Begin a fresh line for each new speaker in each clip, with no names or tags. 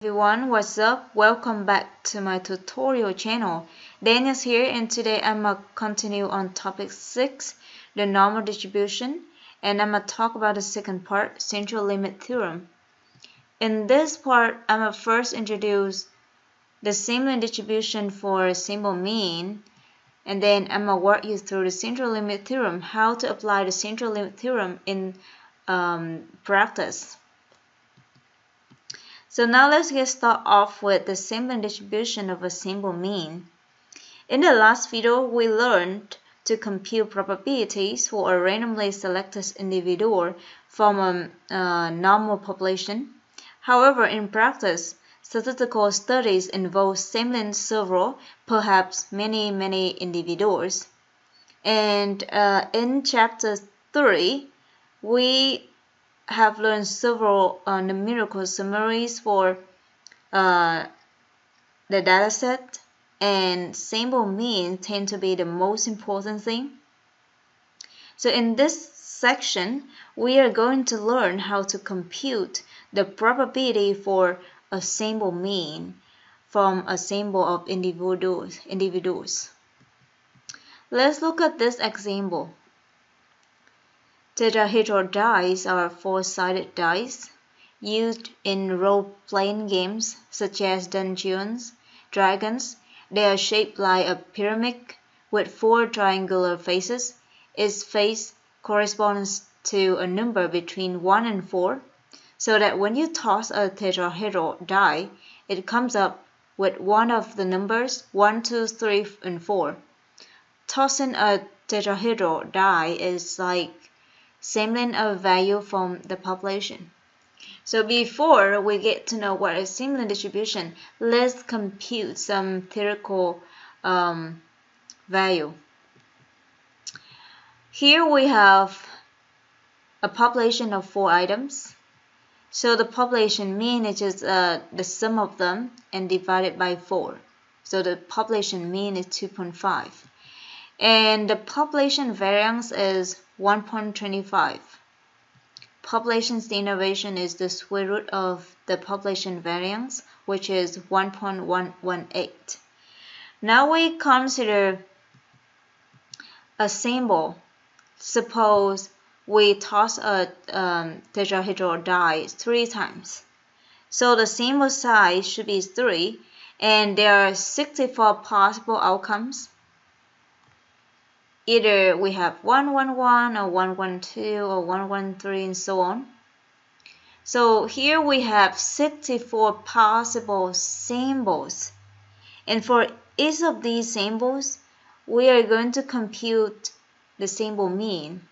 Everyone, what's up? Welcome back to my tutorial channel. Daniel's here, and today I'm gonna continue on topic 6, the normal distribution, and I'm gonna talk about the second part, central limit theorem. In this part, I'm gonna first introduce the same distribution for a simple mean, and then I'm gonna walk you through the central limit theorem, how to apply the central limit theorem in practice. So now let's get started off with the sampling distribution of a simple mean. In the last video, we learned to compute probabilities for a randomly selected individual from a normal population. However, in practice, statistical studies involve sampling several, perhaps many individuals. And in chapter 3, we have learned several numerical summaries for the dataset, and sample mean tend to be the most important thing. So in this section, we are going to learn how to compute the probability for a sample mean from a sample of individuals. Let's look at this example. Tetrahedral dice are four-sided dice used in role-playing games such as Dungeons & Dragons. They are shaped like a pyramid with four triangular faces. Each face corresponds to a number between 1 and 4, so that when you toss a tetrahedral die, it comes up with one of the numbers 1, 2, 3, and 4. Tossing a tetrahedral die is like sampling a value from the population. So before we get to know what is sampling distribution, let's compute some theoretical value. Here we have a population of 4 items. So the population mean is just the sum of them and divided by 4. So the population mean is 2.5. And the population variance is 1.25. Population innovation is the square root of the population variance, which is 1.118. Now we consider a sample. Suppose we toss a tetrahedral die 3 times. So the sample size should be 3, and there are 64 possible outcomes. Either we have 111 or 112 or 113 and so on. So here we have 64 possible samples. And for each of these samples, we are going to compute the sample mean.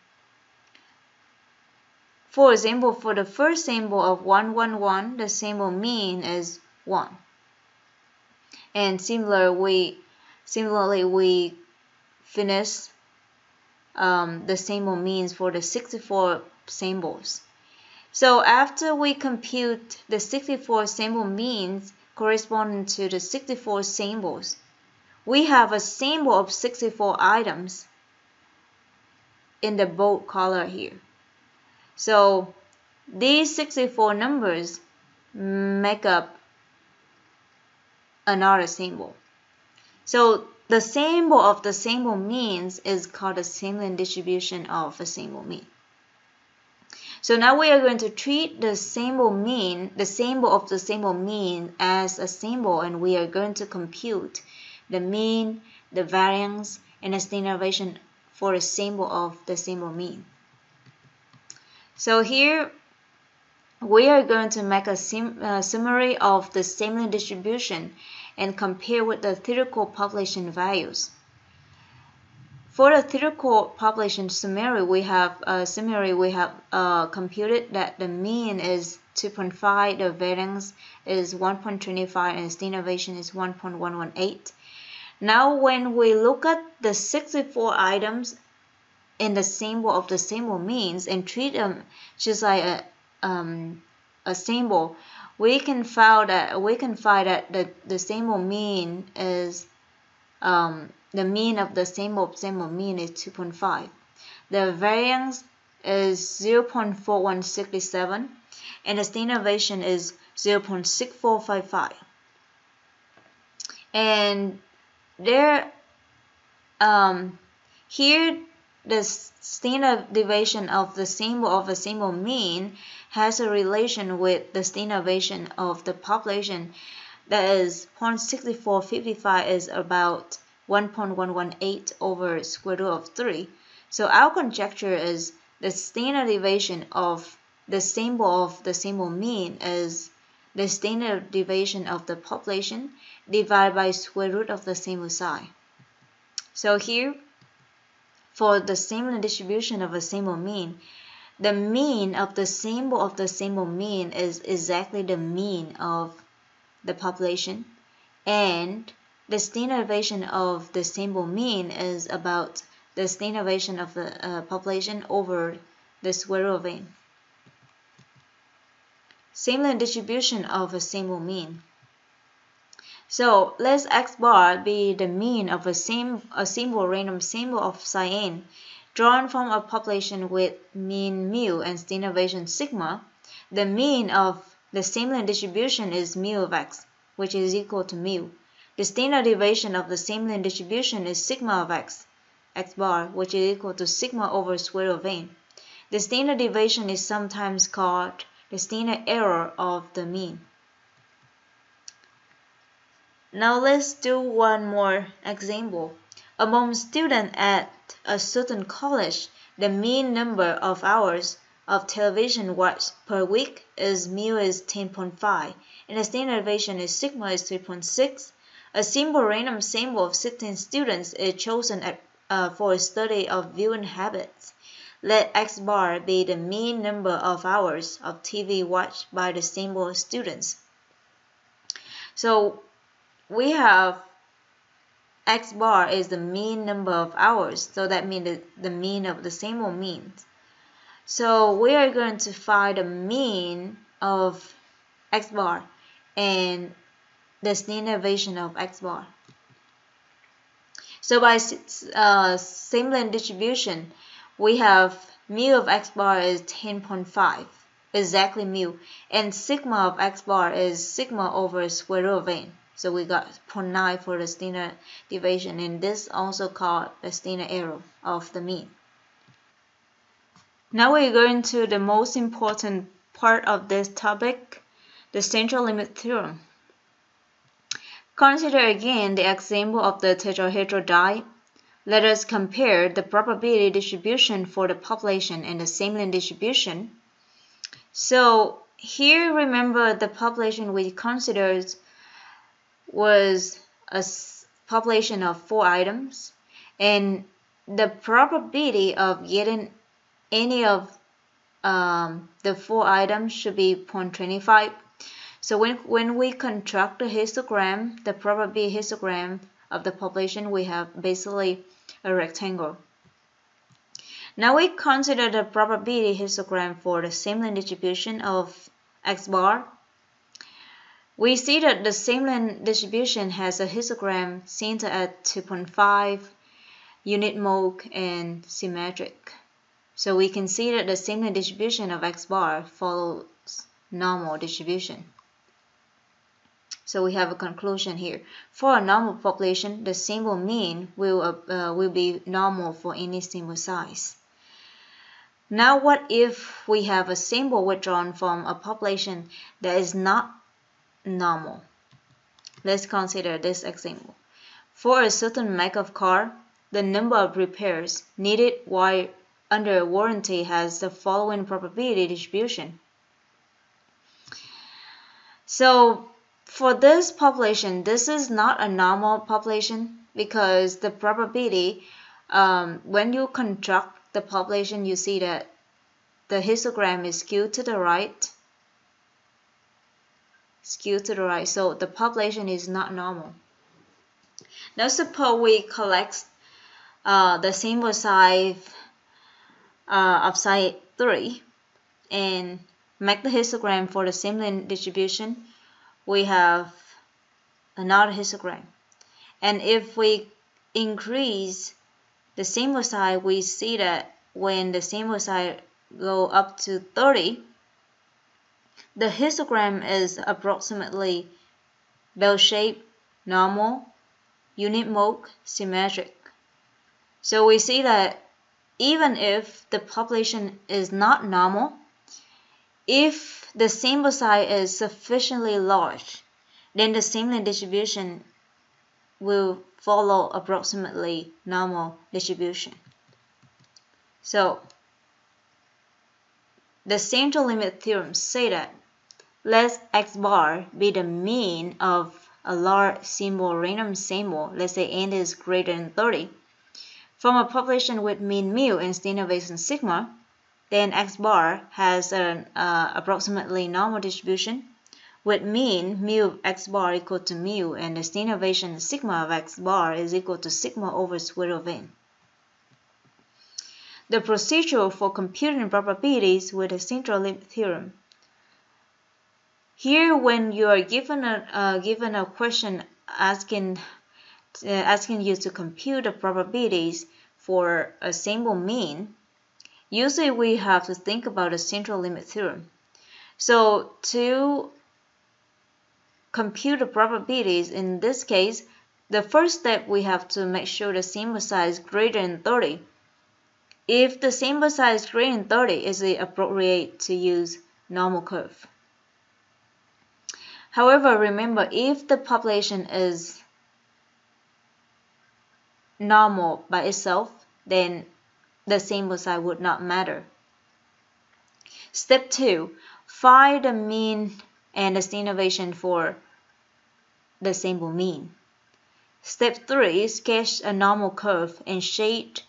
For example, for the first sample of 111, the sample mean is 1. And similarly, we finish the sample means for the 64 samples. So after we compute the 64 sample means corresponding to the 64 samples, we have a sample of 64 items in the bold color here. So these 64 numbers make up another sample. So the sample of the sample means is called the sampling distribution of a sample mean. So now we are going to treat the sample mean, the sample of the sample mean as a sample, and we are going to compute the mean, the variance, and the standard deviation for a sample of the sample mean. So here we are going to make a summary of the sampling distribution and compare with the theoretical population values. For the theoretical population summary, we have computed that the mean is 2.5, the variance is 1.25, and the standard deviation is 1.118. Now, when we look at the 64 items in the sample of the sample means and treat them just like a sample, we can find that the sample mean is the mean of the sample mean is 2.5. The variance is 0.4167, and the standard deviation is 0.6455. And there, here the standard deviation of the symbol mean has a relation with the standard deviation of the population. That is 0.6455 is about 1.118 over square root of 3. So our conjecture is the standard deviation of the symbol mean is the standard deviation of the population divided by square root of the symbol psi. So here, for the similar distribution of a symbol mean, the mean of the symbol mean is exactly the mean of the population, and the standard deviation of the symbol mean is about the standard deviation of the population over the square root of n. Similar distribution of a symbol mean. So let x bar be the mean of a random symbol of psi n drawn from a population with mean mu and standard deviation sigma. The mean of the similar distribution is mu of x, which is equal to mu. The standard deviation of the similar distribution is sigma of x bar, which is equal to sigma over square root of n. The standard deviation is sometimes called the standard error of the mean. Now let's do one more example. Among students at a certain college, the mean number of hours of television watched per week is mu is 10.5, and the standard deviation is sigma is 3.6. A simple random sample of 16 students is chosen for a study of viewing habits. Let x bar be the mean number of hours of TV watched by the sample of students. So we have x bar is the mean number of hours, so that means the mean of the sample means. So we are going to find the mean of x bar and the standard deviation of x bar. So by similar distribution, we have mu of x bar is 10.5, exactly mu, and sigma of x bar is sigma over square root of n. So we got 0.9 for the standard deviation, and this also called the standard error of the mean. Now we're going to the most important part of this topic, the central limit theorem. Consider again the example of the tetrahedral die. Let us compare the probability distribution for the population and the similar distribution. So here, remember the population we considered was a population of 4 items, and the probability of getting any of the 4 items should be 0.25. So when we construct the histogram, the probability histogram of the population, we have basically a rectangle. Now we consider the probability histogram for the similar distribution of x bar. We see that the similar distribution has a histogram centered at 2.5, unit mode, and symmetric. So we can see that the similar distribution of x bar follows normal distribution. So we have a conclusion here. For a normal population, the symbol mean will be normal for any symbol size. Now what if we have a symbol withdrawn from a population that is not normal? Let's consider this example. For a certain make of car, the number of repairs needed while under warranty has the following probability distribution. So for this population, this is not a normal population because the probability, when you construct the population, you see that the histogram is skewed to the right. So the population is not normal. Now suppose we collect the sample size of size 3 and make the histogram for the similar distribution. We have another histogram, and if we increase the sample size, we see that when the sample size go up to 30, The histogram is approximately bell-shaped, normal, unit mode, symmetric. So we see that even if the population is not normal, if the sample size is sufficiently large, then the sampling distribution will follow approximately normal distribution. So the central limit theorem say that let x bar be the mean of a large sample random sample, let's say n is greater than 30, from a population with mean mu and standard deviation sigma, then x bar has an approximately normal distribution with mean mu of x bar equal to mu and the standard deviation sigma of x bar is equal to sigma over square root of n. The procedure for computing probabilities with the central limit theorem. Here, when you are given a question asking you to compute the probabilities for a sample mean, usually we have to think about the central limit theorem. So to compute the probabilities, in this case, the first step we have to make sure the sample size is greater than 30. If the sample size is greater than 30, is it appropriate to use normal curve? However, remember, if the population is normal by itself, then the sample size would not matter. Step 2. Find the mean and the standard deviation for the sample mean. Step 3. Sketch a normal curve and shade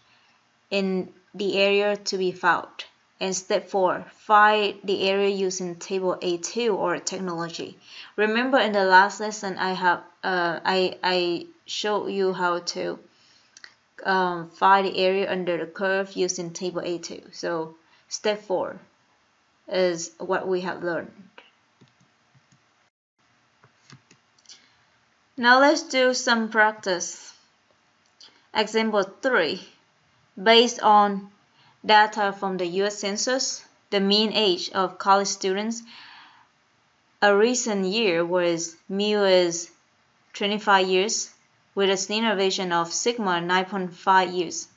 in the area to be found. And step 4. Find the area using table A2 or technology. Remember, in the last lesson, I showed you how to find the area under the curve using table A2. So step 4 is what we have learned. Now let's do some practice. Example 3. Based on data from the US Census, the mean age of college students a recent year was mu is 25 years with a standard deviation of sigma 9.5 years.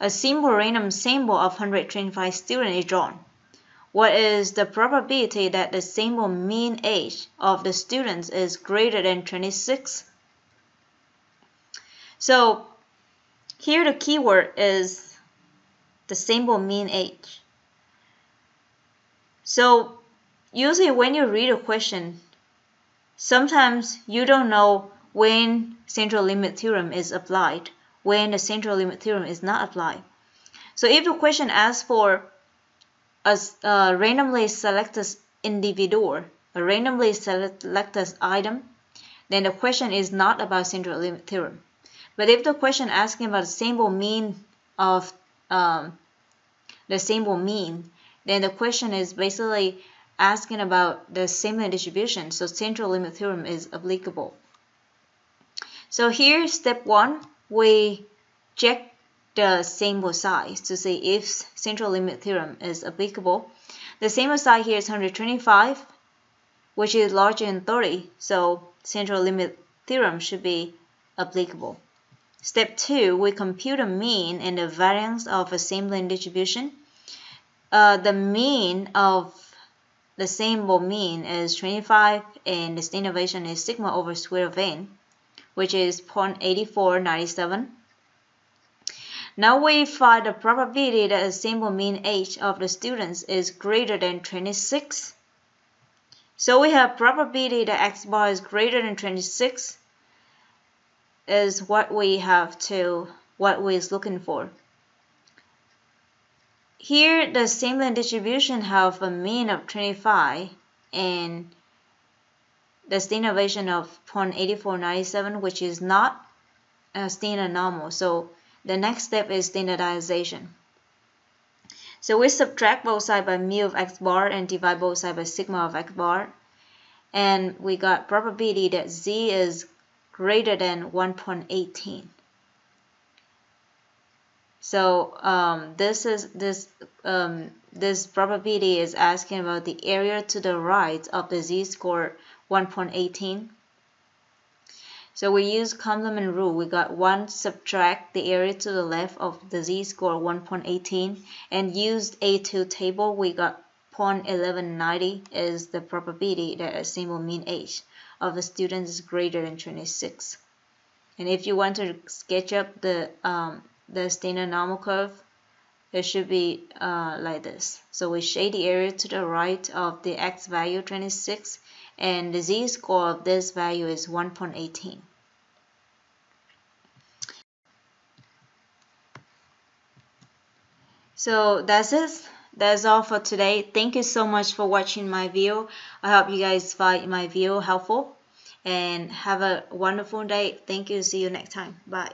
A simple random sample of 125 students is drawn. What is the probability that the sample mean age of the students is greater than 26? So here the keyword is the sample mean age. So usually when you read a question, sometimes you don't know when central limit theorem is applied, when the central limit theorem is not applied. So if the question asks for a randomly selected individual, a randomly selected item, then the question is not about central limit theorem. But if the question asking about the sample mean of the sample mean, then the question is basically asking about the sampling distribution, so central limit theorem is applicable. So here, step 1, we check the sample size to see if central limit theorem is applicable. The sample size here is 125, which is larger than 30, so central limit theorem should be applicable. Step 2, we compute a mean and the variance of a sampling distribution. The mean of the sample mean is 25 and the standard deviation is sigma over square root of n, which is 0.8497. Now we find the probability that the sample mean age of the students is greater than 26. So we have probability that x bar is greater than 26 is what we're looking for. Here the sampling distribution have a mean of 25 and the standard deviation of 0.8497, which is not a standard normal. So the next step is standardization. So we subtract both sides by mu of x bar and divide both sides by sigma of x bar. And we got probability that z is greater than 1.18. So this probability is asking about the area to the right of the z-score 1.18. So we use complement rule. We got 1 subtract the area to the left of the z-score 1.18 and used A2 table. We got 0.1190 is the probability that a simple mean age of a student is greater than 26. And if you want to sketch up the standard normal curve, it should be like this. So we shade the area to the right of the x value 26 and the z-score of this value is 1.18. So that's it. That's all for today. Thank you so much for watching my video. I hope you guys find my video helpful and have a wonderful day. Thank you. See you next time. Bye.